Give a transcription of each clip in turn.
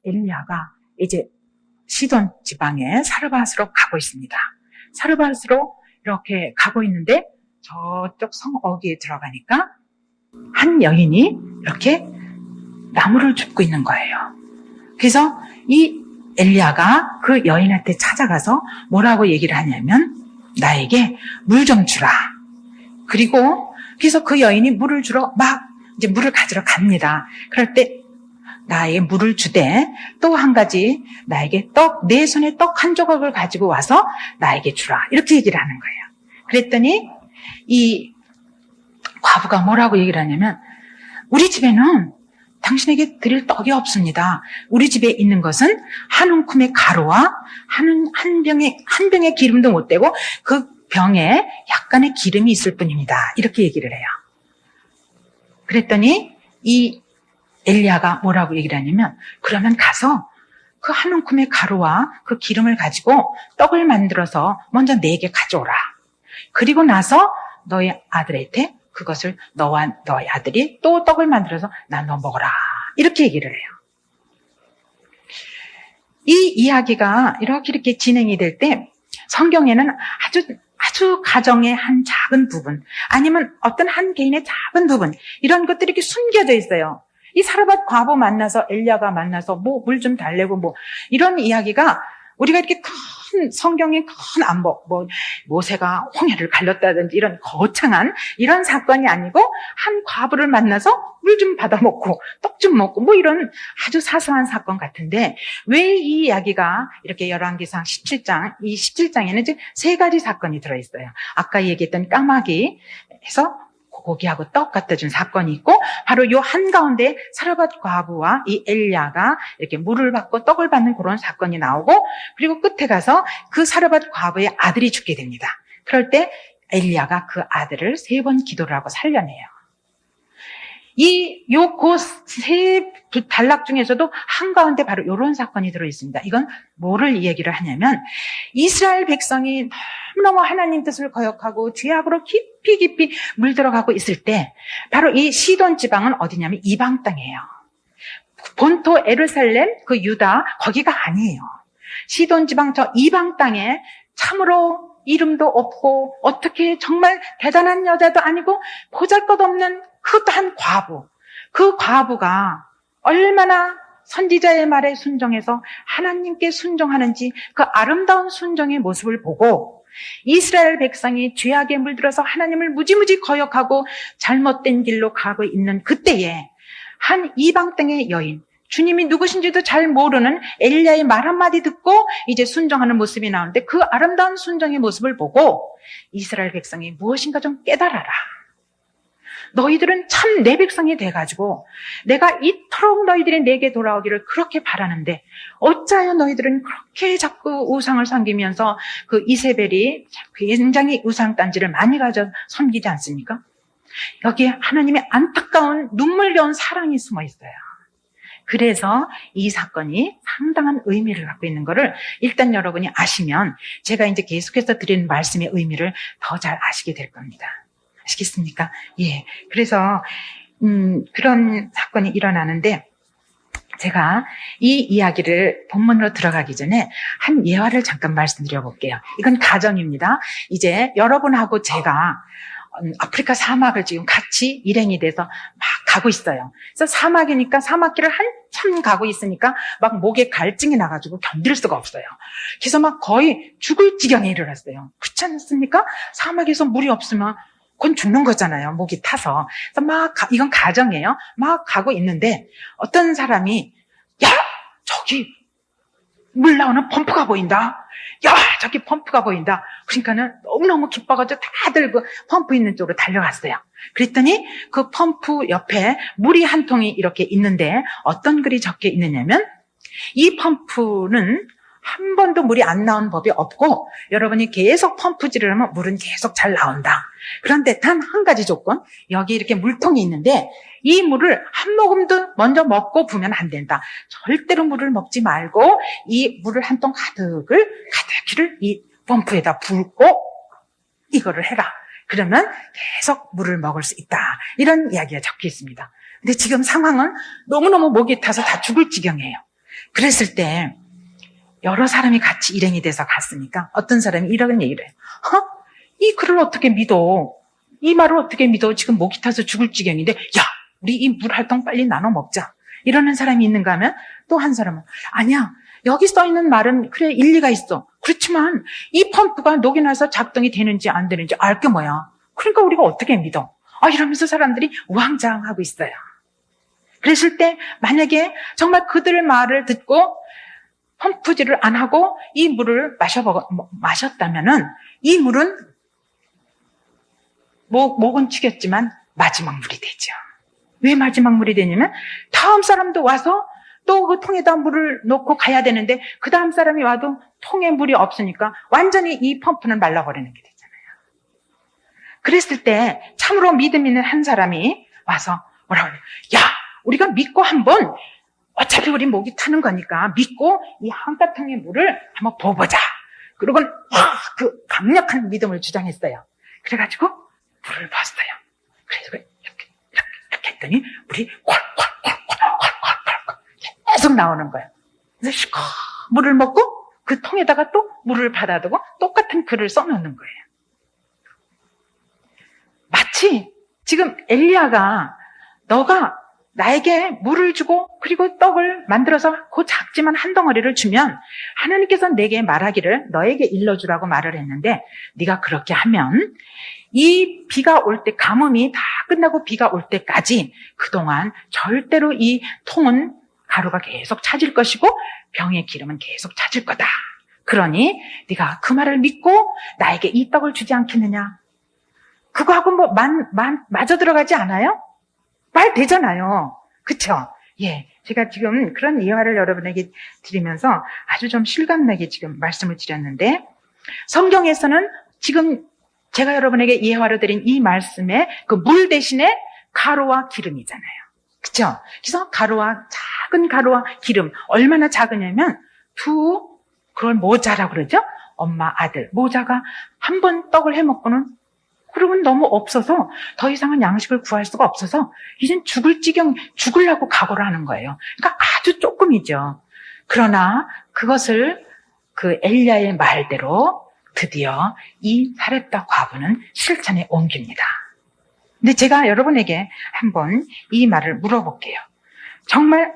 엘리야가 이제 시돈 지방의 사르밧으로 가고 있습니다. 사르밧으로 이렇게 가고 있는데 저쪽 성어귀에 들어가니까 한 여인이 이렇게 나무를 줍고 있는 거예요. 그래서 이 엘리야가 그 여인한테 찾아가서 뭐라고 얘기를 하냐면 나에게 물 좀 주라. 그리고 그래서 그 여인이 물을 주러 막 이제 물을 가지러 갑니다. 그럴 때 나에게 물을 주되 또 한 가지 나에게 내 손에 떡 한 조각을 가지고 와서 나에게 주라. 이렇게 얘기를 하는 거예요. 그랬더니 이 과부가 뭐라고 얘기를 하냐면 우리 집에는 당신에게 드릴 떡이 없습니다. 우리 집에 있는 것은 한 움큼의 가루와 한 병의 기름도 못 되고 그 병에 약간의 기름이 있을 뿐입니다. 이렇게 얘기를 해요. 그랬더니 이 엘리야가 뭐라고 얘기를 하냐면 그러면 가서 그 한 움큼의 가루와 그 기름을 가지고 떡을 만들어서 먼저 내게 가져오라. 그리고 나서 너희 아들한테 그것을 너와 너희 아들이 또 떡을 만들어서 나눠 먹어라. 이렇게 얘기를 해요. 이 이야기가 이렇게 진행이 될 때 성경에는 아주 가정의 한 작은 부분 아니면 어떤 한 개인의 작은 부분 이런 것들이 이렇게 숨겨져 있어요. 이 사르밧 과부 만나서 엘리야가 만나서 물 좀 달래고 이런 이야기가 우리가 이렇게 큰 성경의 큰 안목 모세가 홍해를 갈렸다든지 이런 거창한 이런 사건이 아니고 한 과부를 만나서 물 좀 받아 먹고 떡 좀 먹고 이런 아주 사소한 사건 같은데 왜 이 이야기가 이렇게 열왕기상 17장 이 17장에는 이제 세 가지 사건이 들어있어요. 아까 얘기했던 까마귀에서 고기하고 떡 갖다 준 사건이 있고 바로 요 한가운데 사르밧 과부와 이 엘리야가 이렇게 물을 받고 떡을 받는 그런 사건이 나오고 그리고 끝에 가서 그 사르밧 과부의 아들이 죽게 됩니다. 그럴 때 엘리야가 그 아들을 3번 기도를 하고 살려내요. 세 단락 중에서도 한가운데 바로 이런 사건이 들어있습니다. 이건 뭐를 얘기를 하냐면 이스라엘 백성이 너무너무 하나님 뜻을 거역하고 죄악으로 깊이 물들어가고 있을 때 바로 이 시돈 지방은 어디냐면 이방 땅이에요. 본토 예루살렘 그 유다 거기가 아니에요. 시돈 지방 저 이방 땅에 참으로 이름도 없고 어떻게 정말 대단한 여자도 아니고 보잘것없는 그것도 한 과부. 그 과부가 얼마나 선지자의 말에 순종해서 하나님께 순종하는지 그 아름다운 순종의 모습을 보고 이스라엘 백성이 죄악에 물들어서 하나님을 무지무지 거역하고 잘못된 길로 가고 있는 그때에 한 이방 땅의 여인 주님이 누구신지도 잘 모르는 엘리야의 말 한마디 듣고 이제 순종하는 모습이 나오는데 그 아름다운 순종의 모습을 보고 이스라엘 백성이 무엇인가 좀 깨달아라. 너희들은 참 내 백성이 돼가지고 내가 이토록 너희들이 내게 돌아오기를 그렇게 바라는데 어찌하여 너희들은 그렇게 자꾸 우상을 섬기면서 그 이세벨이 굉장히 우상단지를 많이 가져 섬기지 않습니까? 여기에 하나님의 안타까운 눈물겨운 사랑이 숨어 있어요. 그래서 이 사건이 상당한 의미를 갖고 있는 거를 일단 여러분이 아시면 제가 이제 계속해서 드리는 말씀의 의미를 더 잘 아시게 될 겁니다. 아시겠습니까? 예. 그래서 그런 사건이 일어나는데 제가 이 이야기를 본문으로 들어가기 전에 한 예화를 잠깐 말씀드려 볼게요. 이건 가정입니다. 이제 여러분하고 제가 아프리카 사막을 지금 같이 일행이 돼서 막 가고 있어요. 그래서 사막이니까 사막길을 한참 가고 있으니까 막 목에 갈증이 나가지고 견딜 수가 없어요. 그래서 막 거의 죽을 지경에 이르렀어요. 그렇지 않습니까? 사막에서 물이 없으면 그건 죽는 거잖아요. 목이 타서. 그래서 이건 가정이에요. 막 가고 있는데 어떤 사람이 야 저기 물 나오는 펌프가 보인다. 야 저기 펌프가 보인다. 그러니까는 너무너무 기뻐가지고 다들 그 펌프 있는 쪽으로 달려갔어요. 그랬더니 그 펌프 옆에 물이 한 통이 이렇게 있는데 어떤 글이 적혀 있느냐면 이 펌프는 한 번도 물이 안 나온 법이 없고 여러분이 계속 펌프질을 하면 물은 계속 잘 나온다. 그런데 단 한 가지 조건, 여기 이렇게 물통이 있는데 이 물을 한 모금도 먼저 먹고 부으면 안 된다. 절대로 물을 먹지 말고 이 물을 한 통 가득히를 이 펌프에다 붓고 이거를 해라. 그러면 계속 물을 먹을 수 있다. 이런 이야기가 적혀 있습니다. 근데 지금 상황은 너무너무 목이 타서 다 죽을 지경이에요. 그랬을 때 여러 사람이 같이 일행이 돼서 갔으니까 어떤 사람이 이런 얘기를 해요. 이 글을 어떻게 믿어? 이 말을 어떻게 믿어? 지금 목이 타서 죽을 지경인데 야, 우리 이 물 한 통 빨리 나눠 먹자. 이러는 사람이 있는가 하면 또 한 사람은 아니야. 여기 써 있는 말은 그래 일리가 있어. 그렇지만 이 펌프가 녹이 나서 작동이 되는지 안 되는지 알 게 뭐야. 그러니까 우리가 어떻게 믿어? 이러면서 사람들이 우왕좌왕하고 있어요. 그랬을 때 만약에 정말 그들의 말을 듣고 펌프질을 안 하고 이 물을 마셨다면은 이 물은 목은 튀겼지만 마지막 물이 되죠. 왜 마지막 물이 되냐면 다음 사람도 와서 또 그 통에다 물을 넣고 가야 되는데 그 다음 사람이 와도 통에 물이 없으니까 완전히 이 펌프는 말라버리는 게 되잖아요. 그랬을 때 참으로 믿음 있는 한 사람이 와서 뭐라고 해요? 야, 우리가 믿고 한번 어차피 우리 목이 타는 거니까 믿고 이 한가탕의 물을 한번 부어보자. 그리고 그 강력한 믿음을 주장했어요. 그래가지고 물을 부었어요. 그래서 이렇게 했더니 물이 계속 나오는 거예요. 그래서 시커 물을 먹고 그 통에다가 또 물을 받아두고 똑같은 글을 써놓는 거예요. 마치 지금 엘리야가 너가 나에게 물을 주고 그리고 떡을 만들어서 그 작지만 한 덩어리를 주면 하나님께서 내게 말하기를 너에게 일러주라고 말을 했는데 네가 그렇게 하면 이 비가 올 때 가뭄이 다 끝나고 비가 올 때까지 그동안 절대로 이 통은 가루가 계속 차질 것이고 병의 기름은 계속 차질 거다. 그러니 네가 그 말을 믿고 나에게 이 떡을 주지 않겠느냐. 그거하고 뭐 마저 들어가지 않아요? 말 되잖아요. 그쵸? 예. 제가 지금 그런 예화를 여러분에게 드리면서 아주 좀 실감나게 지금 말씀을 드렸는데 성경에서는 지금 제가 여러분에게 예화로 드린 이 말씀에 그 물 대신에 가루와 기름이잖아요. 그쵸? 그래서 작은 가루와 기름 얼마나 작으냐면 그걸 모자라고 그러죠? 엄마, 아들. 모자가 한 번 떡을 해먹고는 그러면 너무 없어서 더 이상은 양식을 구할 수가 없어서 이젠 죽으려고 각오를 하는 거예요. 그러니까 아주 조금이죠. 그러나 그것을 그 엘리야의 말대로 드디어 이 사렙다 과부는 실천에 옮깁니다. 근데 제가 여러분에게 한번 이 말을 물어볼게요. 정말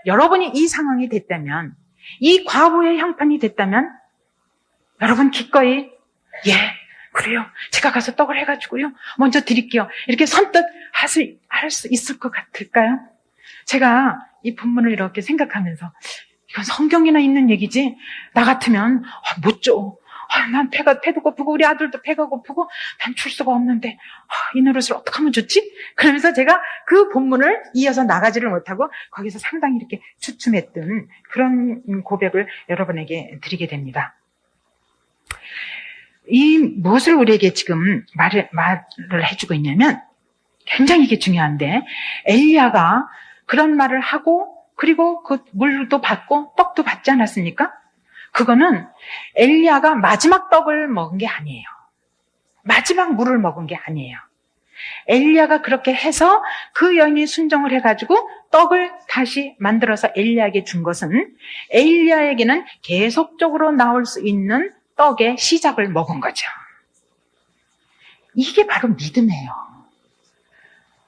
여러분이 이 상황이 됐다면, 이 과부의 형편이 됐다면 여러분 기꺼이 그래요. 제가 가서 떡을 해가지고요. 먼저 드릴게요. 이렇게 선뜻 할 수 있을 것 같을까요? 제가 이 본문을 이렇게 생각하면서 이건 성경이나 있는 얘기지 나 같으면 못 줘. 난 배도 고프고 우리 아들도 배가 고프고 난 줄 수가 없는데 이 노릇을 어떻게 하면 좋지? 그러면서 제가 그 본문을 이어서 나가지를 못하고 거기서 상당히 이렇게 주춤했던 그런 고백을 여러분에게 드리게 됩니다. 이 무엇을 우리에게 지금 말을 해주고 있냐면 굉장히 이게 중요한데 엘리야가 그런 말을 하고 그리고 그 물도 받고 떡도 받지 않았습니까? 그거는 엘리야가 마지막 떡을 먹은 게 아니에요. 마지막 물을 먹은 게 아니에요. 엘리야가 그렇게 해서 그 여인이 순종을 해가지고 떡을 다시 만들어서 엘리야에게 준 것은 엘리야에게는 계속적으로 나올 수 있는 떡의 시작을 먹은 거죠. 이게 바로 믿음이에요.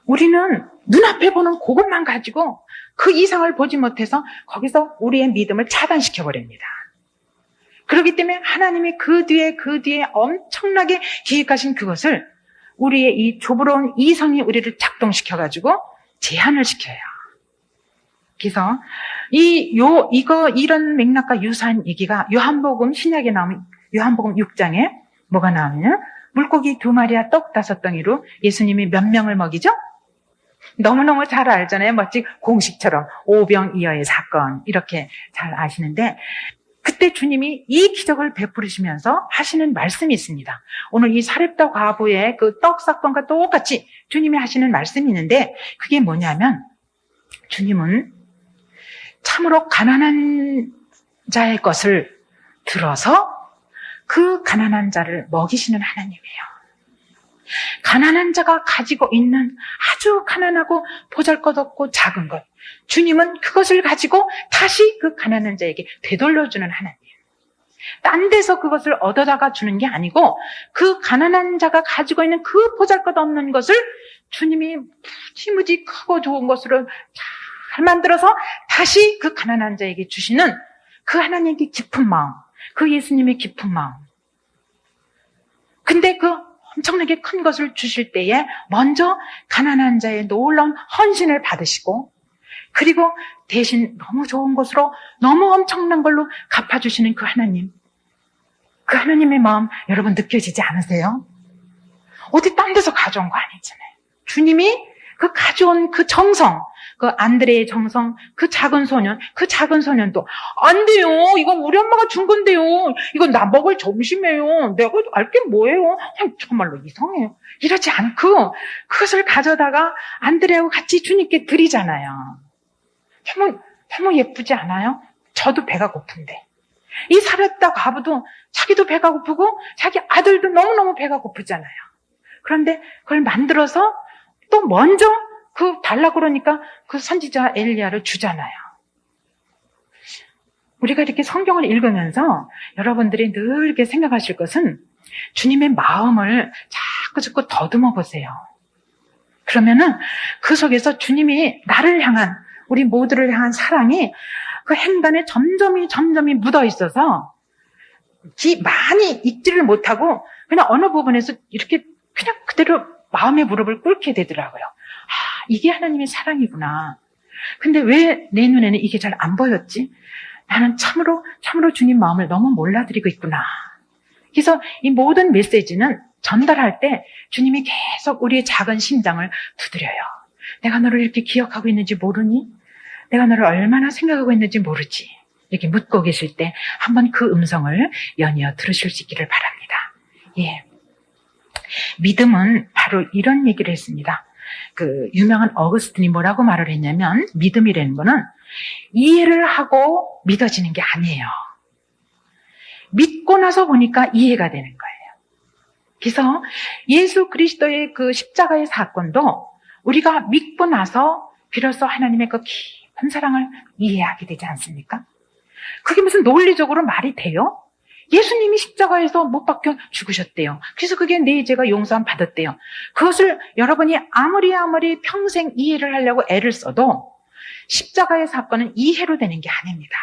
우리는 눈앞에 보는 그것만 가지고 그 이상을 보지 못해서 거기서 우리의 믿음을 차단시켜버립니다. 그렇기 때문에 하나님이 그 뒤에 엄청나게 기획하신 그것을 우리의 이 좁으러운 이성이 우리를 작동시켜가지고 제한을 시켜요. 그래서 이런 맥락과 유사한 얘기가 요한복음 신약에 나오면 요한복음 6장에 뭐가 나오면 물고기 2마리와 떡 5덩이로 예수님이 몇 명을 먹이죠? 너무너무 잘 알잖아요. 마치 공식처럼 오병이어의 사건 이렇게 잘 아시는데 그때 주님이 이 기적을 베푸시면서 하시는 말씀이 있습니다. 오늘 이 사렙다 과부의 그 떡 사건과 똑같이 주님이 하시는 말씀이 있는데 그게 뭐냐면 주님은 참으로 가난한 자의 것을 들어서 그 가난한 자를 먹이시는 하나님이에요. 가난한 자가 가지고 있는 아주 가난하고 보잘것없고 작은 것, 주님은 그것을 가지고 다시 그 가난한 자에게 되돌려주는 하나님. 딴 데서 그것을 얻어다가 주는 게 아니고 그 가난한 자가 가지고 있는 그 보잘것없는 것을 주님이 무지무지 크고 좋은 것으로 잘 만들어서 다시 그 가난한 자에게 주시는 그 하나님의 깊은 마음, 그 예수님의 깊은 마음. 근데 그 엄청나게 큰 것을 주실 때에 먼저 가난한 자의 놀라운 헌신을 받으시고, 그리고 대신 너무 좋은 것으로 너무 엄청난 걸로 갚아주시는 그 하나님, 그 하나님의 마음 여러분 느껴지지 않으세요? 어디 딴 데서 가져온 거 아니잖아요. 주님이 그 가져온 그 정성, 그 안드레의 정성, 그 작은 소년도 안 돼요. 이건 우리 엄마가 준 건데요. 이건 나 먹을 점심이에요. 내가 알게 뭐예요? 정말로 이상해요. 이러지 않고 그것을 가져다가 안드레하고 같이 주님께 드리잖아요. 너무 예쁘지 않아요? 저도 배가 고픈데. 이 살았다 가부도 자기도 배가 고프고 자기 아들도 너무너무 배가 고프잖아요. 그런데 그걸 만들어서 또 먼저 그 달라고 그러니까 그 선지자 엘리야를 주잖아요. 우리가 이렇게 성경을 읽으면서 여러분들이 늘 이렇게 생각하실 것은 주님의 마음을 자꾸 더듬어 보세요. 그러면은 그 속에서 주님이 나를 향한, 우리 모두를 향한 사랑이 그 행단에 점점이 묻어 있어서 많이 읽지를 못하고 그냥 어느 부분에서 이렇게 그냥 그대로 마음의 무릎을 꿇게 되더라고요. 이게 하나님의 사랑이구나. 근데 왜 내 눈에는 이게 잘 안 보였지? 나는 참으로 주님 마음을 너무 몰라드리고 있구나. 그래서 이 모든 메시지는 전달할 때 주님이 계속 우리의 작은 심장을 두드려요. 내가 너를 이렇게 기억하고 있는지 모르니? 내가 너를 얼마나 생각하고 있는지 모르지? 이렇게 묻고 계실 때 한번 그 음성을 연이어 들으실 수 있기를 바랍니다. 예. 믿음은 바로 이런 얘기를 했습니다. 그 유명한 어거스틴이 뭐라고 말을 했냐면, 믿음이라는 거는 이해를 하고 믿어지는 게 아니에요. 믿고 나서 보니까 이해가 되는 거예요. 그래서 예수 그리스도의 그 십자가의 사건도 우리가 믿고 나서 비로소 하나님의 그 깊은 사랑을 이해하게 되지 않습니까? 그게 무슨 논리적으로 말이 돼요? 예수님이 십자가에서 못 박혀 죽으셨대요. 그래서 그게 내 죄가 용서함 받았대요. 그것을 여러분이 아무리 평생 이해를 하려고 애를 써도 십자가의 사건은 이해로 되는 게 아닙니다.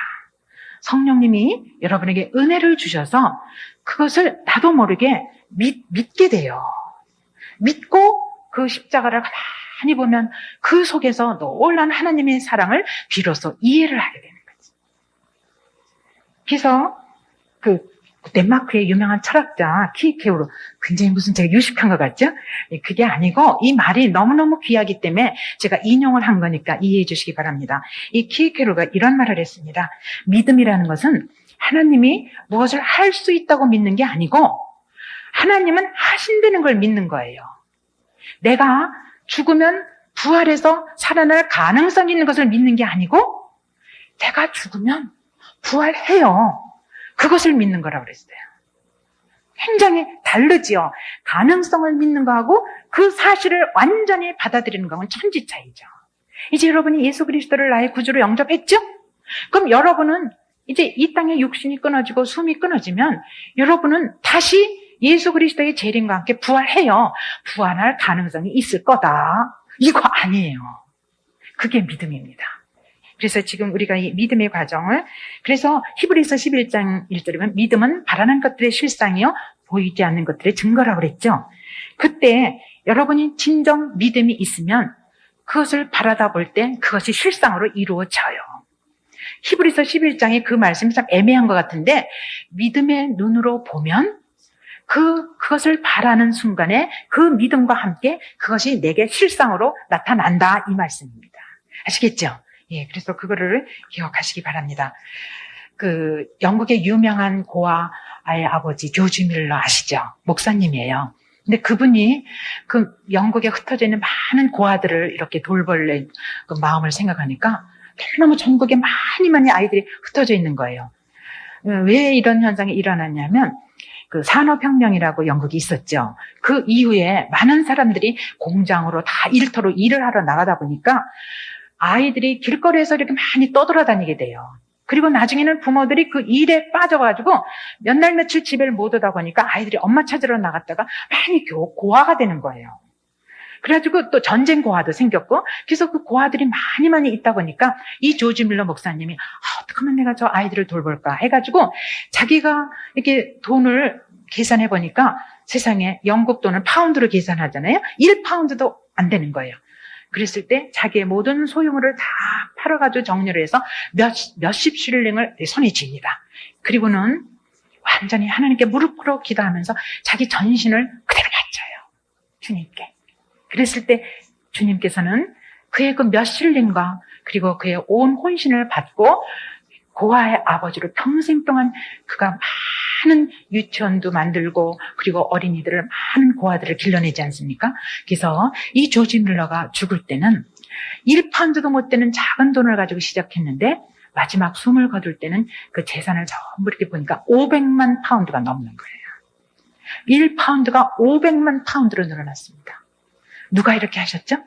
성령님이 여러분에게 은혜를 주셔서 그것을 나도 모르게 믿게 돼요. 믿고 그 십자가를 가만히 보면 그 속에서 놀라운 하나님의 사랑을 비로소 이해를 하게 되는 거죠. 그래서 그 덴마크의 유명한 철학자 키르케고르, 굉장히 무슨 제가 유식한 것 같죠? 그게 아니고 이 말이 너무너무 귀하기 때문에 제가 인용을 한 거니까 이해해 주시기 바랍니다. 이 키르케고르가 이런 말을 했습니다. 믿음이라는 것은 하나님이 무엇을 할 수 있다고 믿는 게 아니고 하나님은 하신다는 걸 믿는 거예요. 내가 죽으면 부활해서 살아날 가능성이 있는 것을 믿는 게 아니고 내가 죽으면 부활해요. 그것을 믿는 거라고 그랬어요. 굉장히 다르지요. 가능성을 믿는 거하고 그 사실을 완전히 받아들이는 거하고는 천지 차이죠. 이제 여러분이 예수 그리스도를 나의 구주로 영접했죠? 그럼 여러분은 이제 이 땅의 육신이 끊어지고 숨이 끊어지면 여러분은 다시 예수 그리스도의 재림과 함께 부활해요. 부활할 가능성이 있을 거다. 이거 아니에요. 그게 믿음입니다. 그래서 지금 우리가 이 믿음의 과정을, 그래서 히브리서 11장 1절에 보면 믿음은 바라는 것들의 실상이요 보이지 않는 것들의 증거라고 그랬죠. 그때 여러분이 진정 믿음이 있으면 그것을 바라다 볼 때 그것이 실상으로 이루어져요. 히브리서 11장의 그 말씀이 참 애매한 것 같은데, 믿음의 눈으로 보면 그것을 바라는 순간에 그 믿음과 함께 그것이 내게 실상으로 나타난다, 이 말씀입니다. 아시겠죠? 예, 그래서 그거를 기억하시기 바랍니다. 그 영국의 유명한 고아의 아버지 조지 밀러 아시죠? 목사님이에요. 근데 그분이 그 영국에 흩어져 있는 많은 고아들을 이렇게 돌볼 그 마음을 생각하니까 너무너무 전국에 많이 아이들이 흩어져 있는 거예요. 왜 이런 현상이 일어났냐면, 그 산업혁명이라고 영국이 있었죠. 그 이후에 많은 사람들이 공장으로 다 일터로 일을 하러 나가다 보니까 아이들이 길거리에서 이렇게 많이 떠돌아다니게 돼요. 그리고 나중에는 부모들이 그 일에 빠져가지고 몇 날 며칠 집에를 못 오다 보니까 아이들이 엄마 찾으러 나갔다가 많이 고아가 되는 거예요. 그래가지고 또 전쟁 고아도 생겼고, 그래서 그 고아들이 많이 있다 보니까 이 조지 밀러 목사님이 어떻게 하면 내가 저 아이들을 돌볼까 해가지고 자기가 이렇게 돈을 계산해 보니까 세상에 영국 돈을 파운드로 계산하잖아요. 1파운드도 안 되는 거예요. 그랬을 때 자기의 모든 소유물을 다 팔아가지고 정리를 해서 몇십 슐링을 손에 쥡니다. 그리고는 완전히 하나님께 무릎 꿇어 기도하면서 자기 전신을 그대로 바쳐요. 주님께. 그랬을 때 주님께서는 그의 그 몇 실링과 그리고 그의 온 혼신을 받고 고아의 아버지로 평생 동안 그가 많은 유치원도 만들고 그리고 어린이들을 많은 고아들을 길러내지 않습니까? 그래서 이 조지 밀러가 죽을 때는 1파운드도 못 되는 작은 돈을 가지고 시작했는데 마지막 숨을 거둘 때는 그 재산을 전부 이렇게 보니까 500만 파운드가 넘는 거예요. 1파운드가 500만 파운드로 늘어났습니다. 누가 이렇게 하셨죠?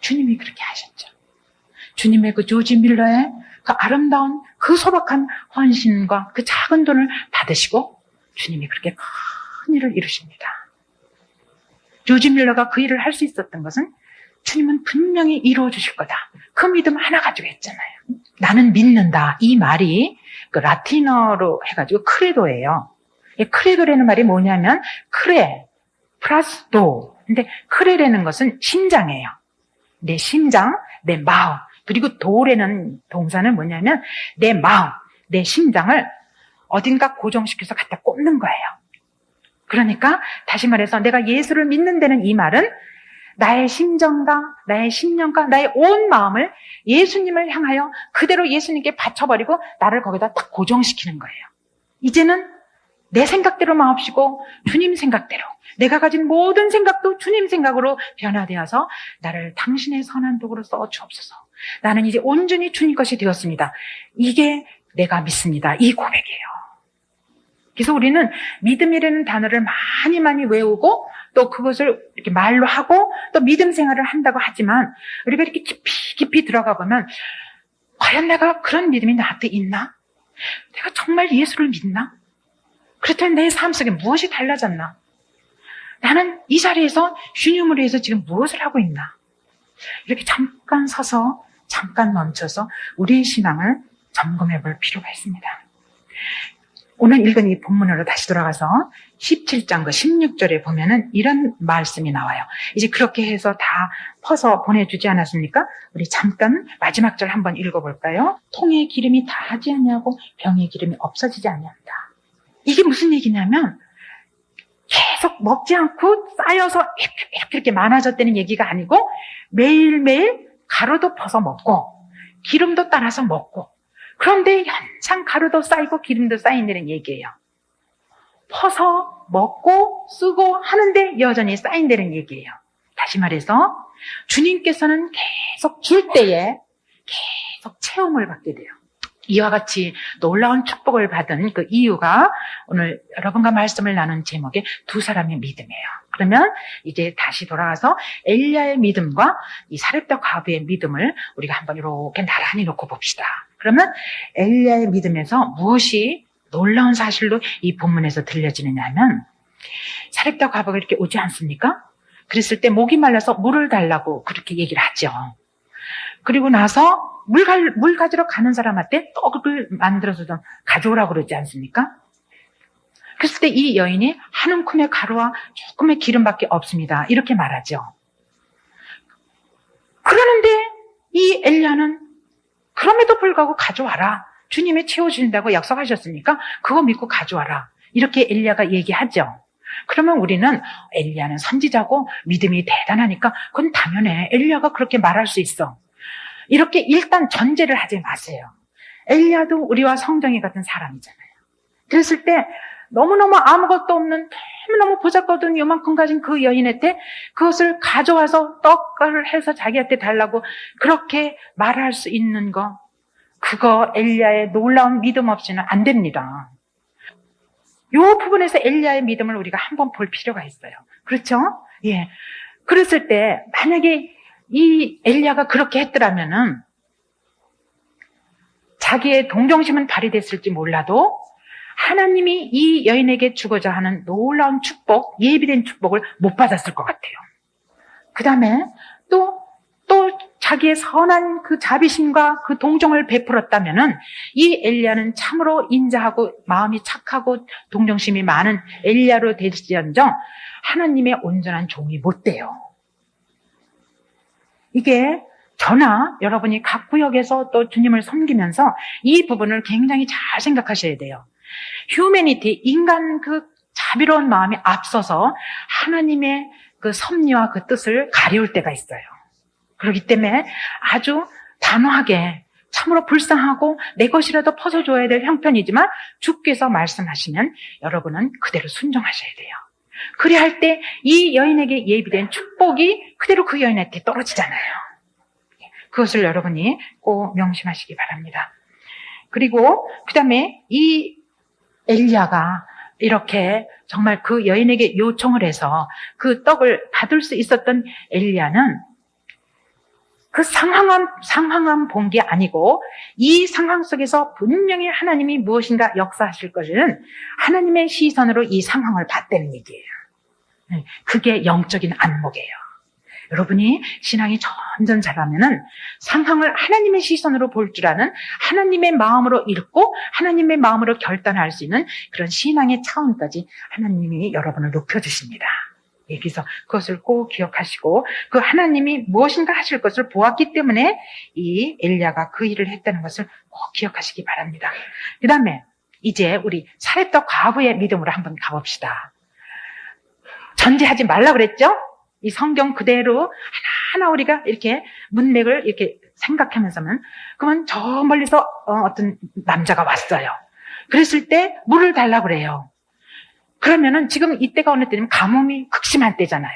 주님이 그렇게 하셨죠. 주님의 그 조지 밀러의 그 아름다운 그 소박한 헌신과 그 작은 돈을 받으시고 주님이 그렇게 큰 일을 이루십니다. 조지 밀러가 그 일을 할 수 있었던 것은 주님은 분명히 이루어 주실 거다. 그 믿음 하나 가지고 했잖아요. 나는 믿는다. 이 말이 그 라틴어로 해가지고 크레도예요. 이 크레도라는 말이 뭐냐면 크레 플러스 도. 근데 크레라는 것은 심장이에요. 내 심장, 내 마음. 그리고 도라는 동사는 뭐냐면 내 마음, 내 심장을 어딘가 고정시켜서 갖다 꽂는 거예요. 그러니까 다시 말해서 내가 예수를 믿는 데는 이 말은 나의 심정과 나의 심령과 나의 온 마음을 예수님을 향하여 그대로 예수님께 바쳐버리고 나를 거기다 딱 고정시키는 거예요. 이제는 내 생각대로 마옵시고 주님 생각대로 내가 가진 모든 생각도 주님 생각으로 변화되어서 나를 당신의 선한 도구로 써 주옵소서. 나는 이제 온전히 주님 것이 되었습니다. 이게 내가 믿습니다. 이 고백이에요. 그래서 우리는 믿음이라는 단어를 많이 외우고 또 그것을 이렇게 말로 하고 또 믿음 생활을 한다고 하지만 우리가 이렇게 깊이 들어가 보면 과연 내가 그런 믿음이 나한테 있나? 내가 정말 예수를 믿나? 그렇다면 내 삶 속에 무엇이 달라졌나? 나는 이 자리에서 주님을 위해서 지금 무엇을 하고 있나? 이렇게 잠깐 서서 잠깐 멈춰서 우리의 신앙을 점검해 볼 필요가 있습니다. 오늘 읽은 이 본문으로 다시 돌아가서 17장 그 16절에 보면은 이런 말씀이 나와요. 이제 그렇게 해서 다 퍼서 보내주지 않았습니까? 우리 잠깐 마지막 절 한번 읽어볼까요? 통에 기름이 다하지 않냐고 병에 기름이 없어지지 않는다. 이게 무슨 얘기냐면 계속 먹지 않고 쌓여서 이렇게 많아졌다는 얘기가 아니고 매일매일 가루도 퍼서 먹고 기름도 따라서 먹고 그런데 한창 가루도 쌓이고 기름도 쌓인다는 얘기예요. 퍼서 먹고 쓰고 하는데 여전히 쌓인다는 얘기예요. 다시 말해서 주님께서는 계속 줄 때에 계속 체험을 받게 돼요. 이와 같이 놀라운 축복을 받은 그 이유가 오늘 여러분과 말씀을 나눈 제목의 두 사람의 믿음이에요. 그러면 이제 다시 돌아가서 엘리야의 믿음과 이 사렙다 과부의 믿음을 우리가 한번 이렇게 나란히 놓고 봅시다. 그러면 엘리야의 믿음에서 무엇이 놀라운 사실로 이 본문에서 들려지느냐 하면 사렙다 과부가 이렇게 오지 않습니까? 그랬을 때 목이 말라서 물을 달라고 그렇게 얘기를 하죠. 그리고 나서 물 가지러 가는 사람한테 떡을 만들어서 좀 가져오라고 그러지 않습니까? 그랬을 때 이 여인이 한 움큼의 가루와 조금의 기름밖에 없습니다. 이렇게 말하죠. 그러는데 이 엘리야는 그럼에도 불구하고 가져와라. 주님이 채워주신다고 약속하셨으니까 그거 믿고 가져와라. 이렇게 엘리야가 얘기하죠. 그러면 우리는 엘리야는 선지자고 믿음이 대단하니까 그건 당연해. 엘리야가 그렇게 말할 수 있어. 이렇게 일단 전제를 하지 마세요. 엘리야도 우리와 성정이 같은 사람이잖아요. 그랬을 때 너무너무 아무것도 없는 너무너무 보잘것없는 요만큼 가진 그 여인한테 그것을 가져와서 떡을 해서 자기한테 달라고 그렇게 말할 수 있는 거, 그거 엘리야의 놀라운 믿음 없이는 안 됩니다. 이 부분에서 엘리야의 믿음을 우리가 한번 볼 필요가 있어요. 그렇죠? 예. 그랬을 때 만약에 이 엘리야가 그렇게 했더라면은 자기의 동정심은 발휘됐을지 몰라도 하나님이 이 여인에게 주고자 하는 놀라운 축복, 예비된 축복을 못 받았을 것 같아요. 그 다음에 또 자기의 선한 그 자비심과 그 동정을 베풀었다면은 이 엘리야는 참으로 인자하고 마음이 착하고 동정심이 많은 엘리야로 될지언정 하나님의 온전한 종이 못 돼요. 이게 저나 여러분이 각 구역에서 또 주님을 섬기면서 이 부분을 굉장히 잘 생각하셔야 돼요. 휴머니티, 인간 그 자비로운 마음이 앞서서 하나님의 그 섭리와 그 뜻을 가리울 때가 있어요. 그렇기 때문에 아주 단호하게 참으로 불쌍하고 내 것이라도 퍼서줘야 될 형편이지만 주께서 말씀하시면 여러분은 그대로 순종하셔야 돼요. 그래야 할 때 이 여인에게 예비된 축복이 그대로 그 여인한테 떨어지잖아요. 그것을 여러분이 꼭 명심하시기 바랍니다. 그리고 그 다음에 이 엘리야가 이렇게 정말 그 여인에게 요청을 해서 그 떡을 받을 수 있었던 엘리야는 그 상황만 본 게 아니고 이 상황 속에서 분명히 하나님이 무엇인가 역사하실 것은 하나님의 시선으로 이 상황을 봤다는 얘기예요. 그게 영적인 안목이에요. 여러분이 신앙이 점점 자라면은 상황을 하나님의 시선으로 볼 줄 아는 하나님의 마음으로 읽고 하나님의 마음으로 결단할 수 있는 그런 신앙의 차원까지 하나님이 여러분을 높여주십니다. 그래서 그것을 꼭 기억하시고 그 하나님이 무엇인가 하실 것을 보았기 때문에 이 엘리야가 그 일을 했다는 것을 꼭 기억하시기 바랍니다. 그 다음에 이제 우리 사렙떡 과부의 믿음으로 한번 가봅시다. 전제하지 말라 그랬죠? 이 성경 그대로 하나하나 우리가 이렇게 문맥을 이렇게 생각하면서는 그러면 저 멀리서 어떤 남자가 왔어요. 그랬을 때 물을 달라고 그래요. 그러면은 지금 이때가 어느 때냐면 가뭄이 극심한 때잖아요.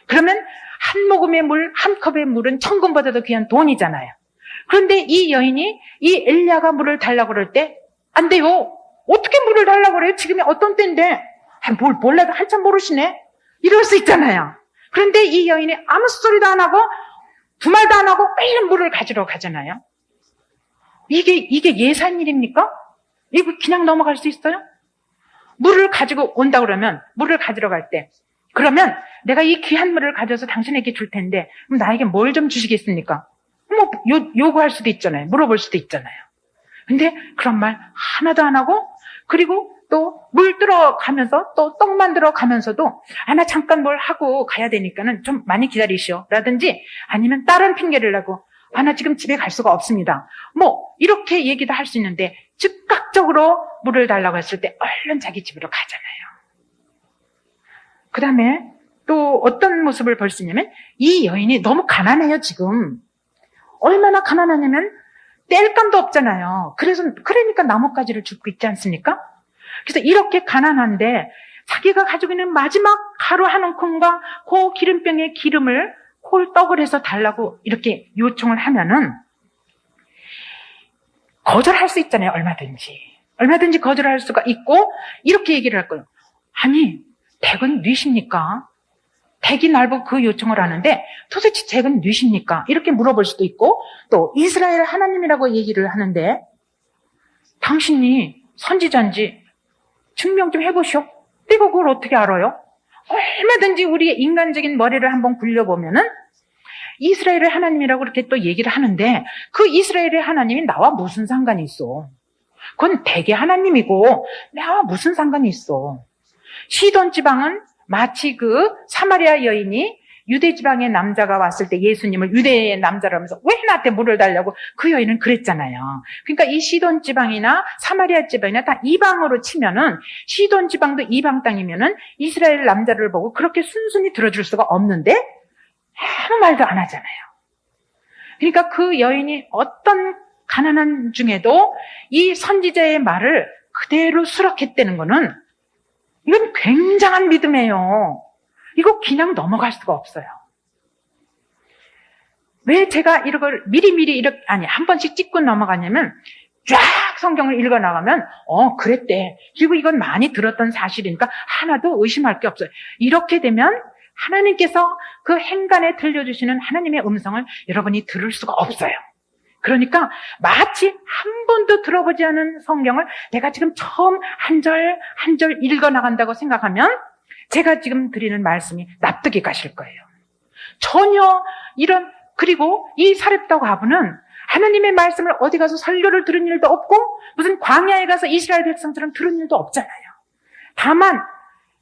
그러면 한 모금의 물, 한 컵의 물은 천금보다도 귀한 돈이잖아요. 그런데 이 여인이 이 엘리야가 물을 달라고 그럴 때 안 돼요. 어떻게 물을 달라고 그래요? 지금이 어떤 때인데 뭘 몰라도 한참 모르시네. 이럴 수 있잖아요. 그런데 이 여인이 아무 소리도 안 하고 두 말도 안 하고 빨리 물을 가지러 가잖아요. 이게 예산 일입니까? 이거 그냥 넘어갈 수 있어요? 물을 가지고 온다 그러면 물을 가지러 갈 때 그러면 내가 이 귀한 물을 가져서 당신에게 줄 텐데 그럼 나에게 뭘 좀 주시겠습니까? 뭐 요구할 수도 있잖아요. 물어볼 수도 있잖아요. 근데 그런 말 하나도 안 하고 그리고 또 물 들어가면서 또 떡 만들어 가면서도 나 잠깐 뭘 하고 가야 되니까는 좀 많이 기다리시오 라든지 아니면 다른 핑계를 내고 나 지금 집에 갈 수가 없습니다. 뭐 이렇게 얘기도 할 수 있는데 즉각적으로 물을 달라고 했을 때 얼른 자기 집으로 가잖아요. 그 다음에 또 어떤 모습을 볼 수 있냐면 이 여인이 너무 가난해요. 지금 얼마나 가난하냐면 뗄감도 없잖아요. 그러니까 나뭇가지를 줍고 있지 않습니까? 그래서 이렇게 가난한데 자기가 가지고 있는 마지막 가루 한 움큼과 그 기름병에 기름을 홀떡을 해서 달라고 이렇게 요청을 하면은 거절할 수 있잖아요. 얼마든지 거절할 수가 있고 이렇게 얘기를 할 거예요. 아니 댁은 뉘십니까? 댁이 날보고 그 요청을 하는데 도대체 댁은 뉘십니까? 이렇게 물어볼 수도 있고 또 이스라엘 하나님이라고 얘기를 하는데 당신이 선지자인지 증명 좀 해보시오. 내가 그걸 어떻게 알아요? 얼마든지 우리의 인간적인 머리를 한번 굴려보면은 이스라엘의 하나님이라고 그렇게 또 얘기를 하는데 그 이스라엘의 하나님이 나와 무슨 상관이 있어? 그건 대개 하나님이고 나와 무슨 상관이 있어? 시돈 지방은 마치 그 사마리아 여인이 유대 지방의 남자가 왔을 때 예수님을 유대의 남자라면서 왜 나한테 물을 달라고 그 여인은 그랬잖아요. 그러니까 이 시돈 지방이나 사마리아 지방이나 다 이방으로 치면은 시돈 지방도 이방 땅이면은 이스라엘 남자를 보고 그렇게 순순히 들어줄 수가 없는데 아무 말도 안 하잖아요. 그러니까 그 여인이 어떤 가난한 중에도 이 선지자의 말을 그대로 수락했다는 거는 이건 굉장한 믿음이에요. 이거 그냥 넘어갈 수가 없어요. 왜 제가 이걸 미리미리 한 번씩 찍고 넘어가냐면 쫙 성경을 읽어나가면 그랬대. 그리고 이건 많이 들었던 사실이니까 하나도 의심할 게 없어요. 이렇게 되면 하나님께서 그 행간에 들려주시는 하나님의 음성을 여러분이 들을 수가 없어요. 그러니까 마치 한 번도 들어보지 않은 성경을 내가 지금 처음 한 절 한 절 읽어나간다고 생각하면 제가 지금 드리는 말씀이 납득이 가실 거예요. 전혀 그리고 이 사렙다 과부는 하나님의 말씀을 어디 가서 설교를 들은 일도 없고 무슨 광야에 가서 이스라엘 백성처럼 들은 일도 없잖아요. 다만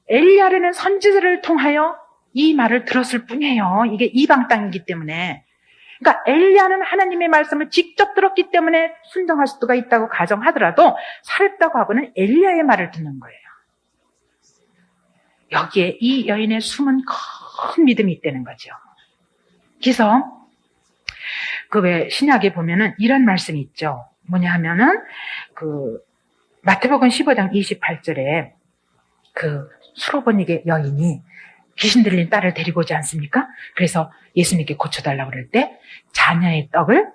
엘리야라는 선지자를 통하여 이 말을 들었을 뿐이에요. 이게 이방 땅이기 때문에. 그러니까 엘리야는 하나님의 말씀을 직접 들었기 때문에 순종할 수가 있다고 가정하더라도 사렙다 과부는 엘리야의 말을 듣는 거예요. 여기에 이 여인의 숨은 큰 믿음이 있다는 거죠. 그래서 왜 신약에 보면은 이런 말씀이 있죠. 뭐냐 하면은 마태복음 15장 28절에 수로보니게 여인이 귀신 들린 딸을 데리고 오지 않습니까? 그래서 예수님께 고쳐달라고 그럴 때 자녀의 떡을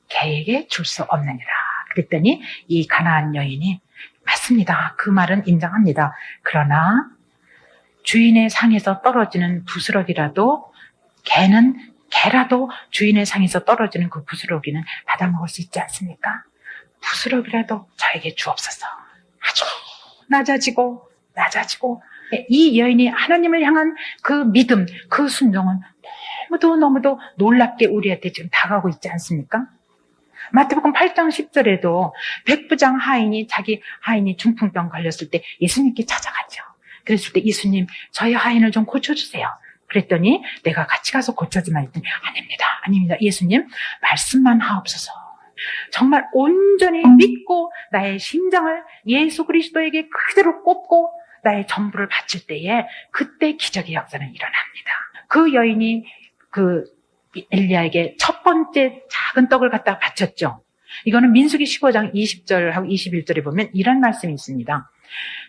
개에게 줄 수 없느니라. 그랬더니 이 가나안 여인이 맞습니다. 그 말은 인정합니다. 그러나 주인의 상에서 떨어지는 부스러기라도 개라도 주인의 상에서 떨어지는 그 부스러기는 받아먹을 수 있지 않습니까? 부스러기라도 저에게 주옵소서. 아주 낮아지고 이 여인이 하나님을 향한 그 믿음, 그 순종은 너무도 놀랍게 우리한테 지금 다가오고 있지 않습니까? 마태복음 8장 10절에도 백부장 자기 하인이 중풍병 걸렸을 때 예수님께 찾아갔죠. 그랬을 때 예수님, 저희 하인을 좀 고쳐주세요. 그랬더니 내가 같이 가서 고쳐주마 했더니 아닙니다. 예수님, 말씀만 하옵소서. 정말 온전히 믿고 나의 심장을 예수 그리스도에게 그대로 꼽고 나의 전부를 바칠 때에 그때 기적의 역사는 일어납니다. 그 여인이 엘리야에게 첫 번째 작은 떡을 갖다가 바쳤죠. 이거는 민수기 15장 20절하고 21절에 보면 이런 말씀이 있습니다.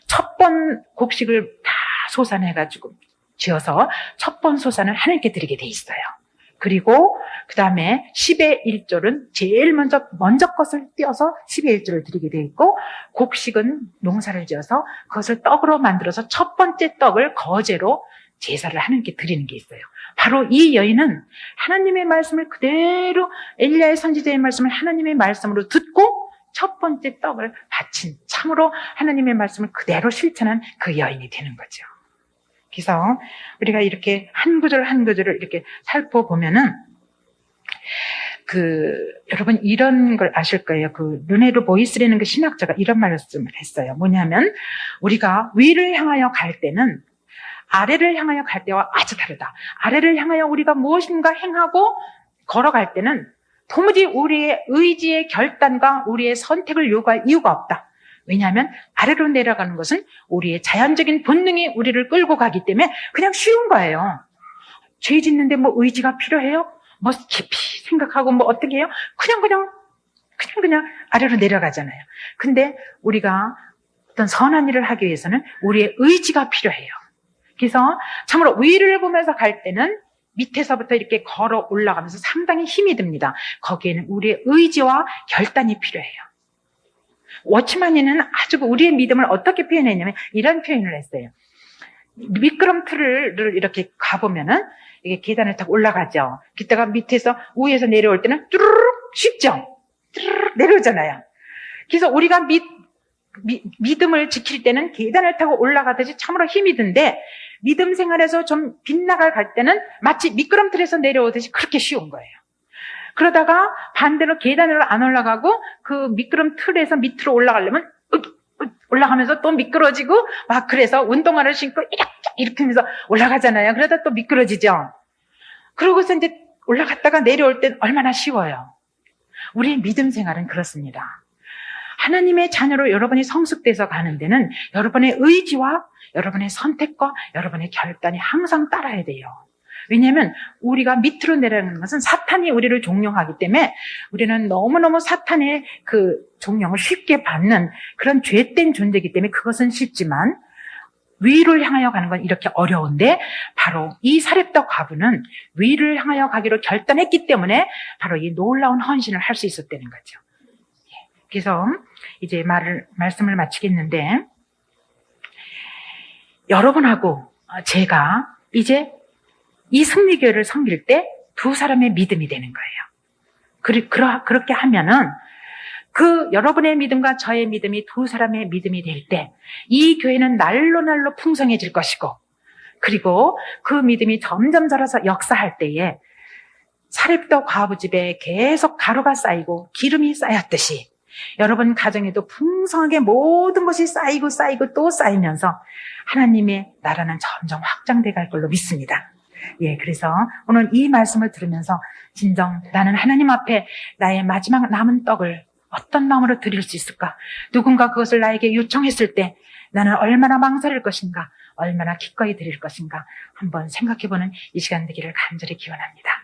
첫 번 곡식을 다 소산해가지고 지어서 첫 번 소산을 하나님께 드리게 돼 있어요. 그리고 그 다음에 10의 1절은 제일 먼저 것을 띄어서 10의 1절을 드리게 돼 있고, 곡식은 농사를 지어서 그것을 떡으로 만들어서 첫 번째 떡을 거제로 제사를 하나님께 드리는 게 있어요. 바로 이 여인은 하나님의 말씀을 그대로 엘리야의 선지자의 말씀을 하나님의 말씀으로 듣고 첫 번째 떡을 바친, 참으로 하나님의 말씀을 그대로 실천한 그 여인이 되는 거죠. 그래서 우리가 이렇게 한 구절 한 구절을 이렇게 살펴보면은 여러분 이런 걸 아실 거예요. 르네르 보이스라는 그 신학자가 이런 말씀을 했어요. 뭐냐면 우리가 위를 향하여 갈 때는 아래를 향하여 갈 때와 아주 다르다. 아래를 향하여 우리가 무엇인가 행하고 걸어갈 때는 도무지 우리의 의지의 결단과 우리의 선택을 요구할 이유가 없다. 왜냐하면 아래로 내려가는 것은 우리의 자연적인 본능이 우리를 끌고 가기 때문에 그냥 쉬운 거예요. 죄 짓는데 의지가 필요해요? 깊이 생각하고 어떻게 해요? 그냥 아래로 내려가잖아요. 근데 우리가 어떤 선한 일을 하기 위해서는 우리의 의지가 필요해요. 그래서 참으로 위를 보면서 갈 때는 밑에서부터 이렇게 걸어 올라가면서 상당히 힘이 듭니다. 거기에는 우리의 의지와 결단이 필요해요. 워치마니는 아주 우리의 믿음을 어떻게 표현했냐면 이런 표현을 했어요. 미끄럼틀을 이렇게 가보면은 이게 계단을 타고 올라가죠. 그때가 밑에서 위에서 내려올 때는 뚜루룩 쉽죠. 뚜루룩 내려오잖아요. 그래서 우리가 믿음을 지킬 때는 계단을 타고 올라가듯이 참으로 힘이 든데 믿음 생활에서 좀 빗나갈 갈 때는 마치 미끄럼틀에서 내려오듯이 그렇게 쉬운 거예요. 그러다가 반대로 계단으로 안 올라가고 그 미끄럼틀에서 밑으로 올라가려면 올라가면서 또 미끄러지고 그래서 운동화를 신고 이렇게 하면서 올라가잖아요. 그러다 또 미끄러지죠. 그러고서 이제 올라갔다가 내려올 땐 얼마나 쉬워요. 우리의 믿음 생활은 그렇습니다. 하나님의 자녀로 여러분이 성숙돼서 가는 데는 여러분의 의지와 여러분의 선택과 여러분의 결단이 항상 따라야 돼요. 왜냐하면 우리가 밑으로 내려가는 것은 사탄이 우리를 종용하기 때문에 우리는 너무너무 사탄의 그 종용을 쉽게 받는 그런 죄된 존재이기 때문에 그것은 쉽지만 위를 향하여 가는 건 이렇게 어려운데 바로 이 사렙다 과부는 위를 향하여 가기로 결단했기 때문에 바로 이 놀라운 헌신을 할 수 있었다는 거죠. 그래서 이제 말씀을 마치겠는데, 여러분하고 제가 이제 이 승리교회를 섬길 때 두 사람의 믿음이 되는 거예요. 그렇게 하면은 여러분의 믿음과 저의 믿음이 두 사람의 믿음이 될 때 이 교회는 날로 날로 풍성해질 것이고, 그리고 그 믿음이 점점 자라서 역사할 때에 사렙도 과부 집에 계속 가루가 쌓이고 기름이 쌓였듯이 여러분 가정에도 풍성하게 모든 것이 쌓이고 또 쌓이면서 하나님의 나라는 점점 확장돼 갈 걸로 믿습니다. 예, 그래서 오늘 이 말씀을 들으면서 진정 나는 하나님 앞에 나의 마지막 남은 떡을 어떤 마음으로 드릴 수 있을까? 누군가 그것을 나에게 요청했을 때 나는 얼마나 망설일 것인가? 얼마나 기꺼이 드릴 것인가? 한번 생각해보는 이 시간 되기를 간절히 기원합니다.